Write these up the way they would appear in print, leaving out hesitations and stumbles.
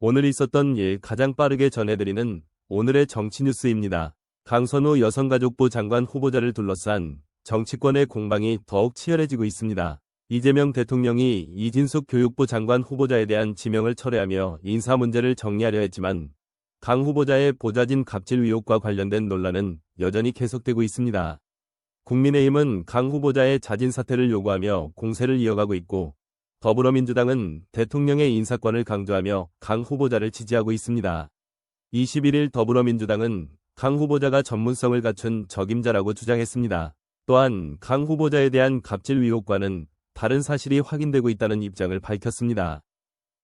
오늘 있었던 일 가장 빠르게 전해드리는 오늘의 정치 뉴스입니다. 강선우 여성가족부 장관 후보자를 둘러싼 정치권의 공방이 더욱 치열해지고 있습니다. 이재명 대통령이 이진숙 교육부 장관 후보자에 대한 지명을 철회하며 인사 문제를 정리하려 했지만 강 후보자의 보좌진 갑질 의혹과 관련된 논란은 여전히 계속되고 있습니다. 국민의힘은 강 후보자의 자진 사퇴를 요구하며 공세를 이어가고 있고 더불어민주당은 대통령의 인사권을 강조하며 강 후보자를 지지하고 있습니다. 21일 더불어민주당은 강 후보자가 전문성을 갖춘 적임자라고 주장했습니다. 또한 강 후보자에 대한 갑질 의혹과는 다른 사실이 확인되고 있다는 입장을 밝혔습니다.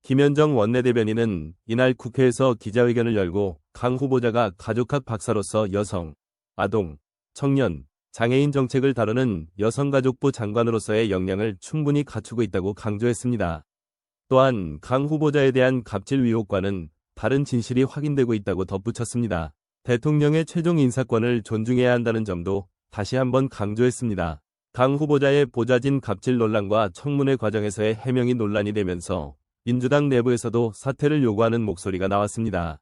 김현정 원내대변인은 이날 국회에서 기자회견을 열고 강 후보자가 가족학 박사로서 여성, 아동, 청년, 장애인 정책을 다루는 여성가족부 장관으로서의 역량을 충분히 갖추고 있다고 강조했습니다. 또한 강 후보자에 대한 갑질 의혹과는 다른 진실이 확인되고 있다고 덧붙였습니다. 대통령의 최종 인사권을 존중해야 한다는 점도 다시 한번 강조했습니다. 강 후보자의 보좌진 갑질 논란과 청문회 과정에서의 해명이 논란이 되면서 민주당 내부에서도 사퇴를 요구하는 목소리가 나왔습니다.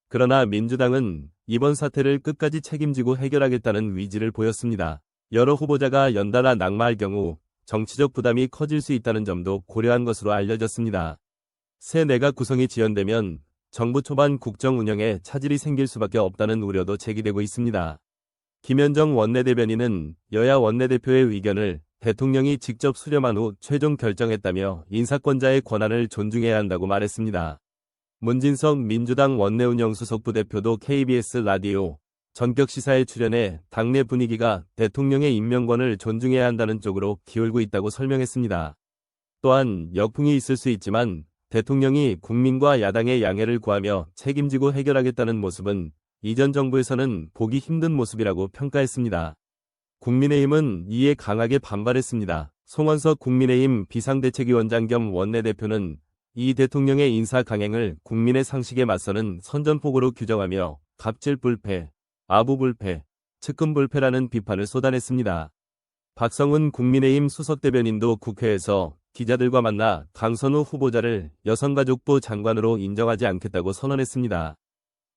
그러나 민주당은 이번 사태를 끝까지 책임지고 해결하겠다는 의지를 보였습니다. 여러 후보자가 연달아 낙마할 경우 정치적 부담이 커질 수 있다는 점도 고려한 것으로 알려졌습니다. 새 내각 구성이 지연되면 정부 초반 국정 운영에 차질이 생길 수밖에 없다는 우려도 제기되고 있습니다. 김현정 원내대변인은 여야 원내대표의 의견을 대통령이 직접 수렴한 후 최종 결정했다며 인사권자의 권한을 존중해야 한다고 말했습니다. 문진석 민주당 원내운영수석 부대표도 KBS 라디오 전격시사에 출연해 당내 분위기가 대통령의 임명권을 존중해야 한다는 쪽으로 기울고 있다고 설명했습니다. 또한 역풍이 있을 수 있지만 대통령이 국민과 야당의 양해를 구하며 책임지고 해결하겠다는 모습은 이전 정부에서는 보기 힘든 모습이라고 평가했습니다. 국민의힘은 이에 강하게 반발했습니다. 송원석 국민의힘 비상대책위원장 겸 원내대표는 이 대통령의 인사 강행을 국민의 상식에 맞서는 선전포고로 규정하며 갑질 불패, 아부 불패, 측근 불패라는 비판을 쏟아냈습니다. 박성훈 국민의힘 수석대변인도 국회에서 기자들과 만나 강선우 후보자를 여성가족부 장관으로 인정하지 않겠다고 선언했습니다.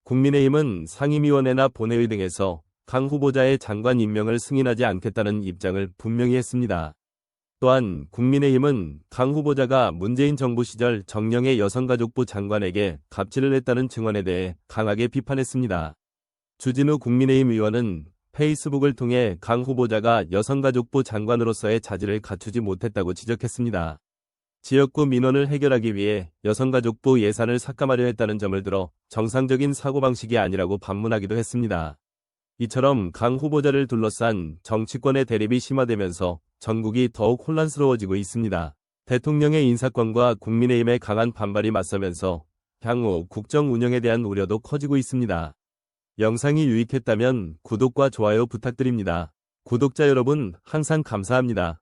국민의힘은 상임위원회나 본회의 등에서 강 후보자의 장관 임명을 승인하지 않겠다는 입장을 분명히 했습니다. 또한 국민의힘은 강 후보자가 문재인 정부 시절 정령의 여성가족부 장관에게 갑질을 했다는 증언에 대해 강하게 비판했습니다. 주진우 국민의힘 의원은 페이스북을 통해 강 후보자가 여성가족부 장관으로서의 자질을 갖추지 못했다고 지적했습니다. 지역구 민원을 해결하기 위해 여성가족부 예산을 삭감하려 했다는 점을 들어 정상적인 사고방식이 아니라고 반문하기도 했습니다. 이처럼 강 후보자를 둘러싼 정치권의 대립이 심화되면서 전국이 더욱 혼란스러워지고 있습니다. 대통령의 인사권과 국민의힘의 강한 반발이 맞서면서 향후 국정 운영에 대한 우려도 커지고 있습니다. 영상이 유익했다면 구독과 좋아요 부탁드립니다. 구독자 여러분 항상 감사합니다.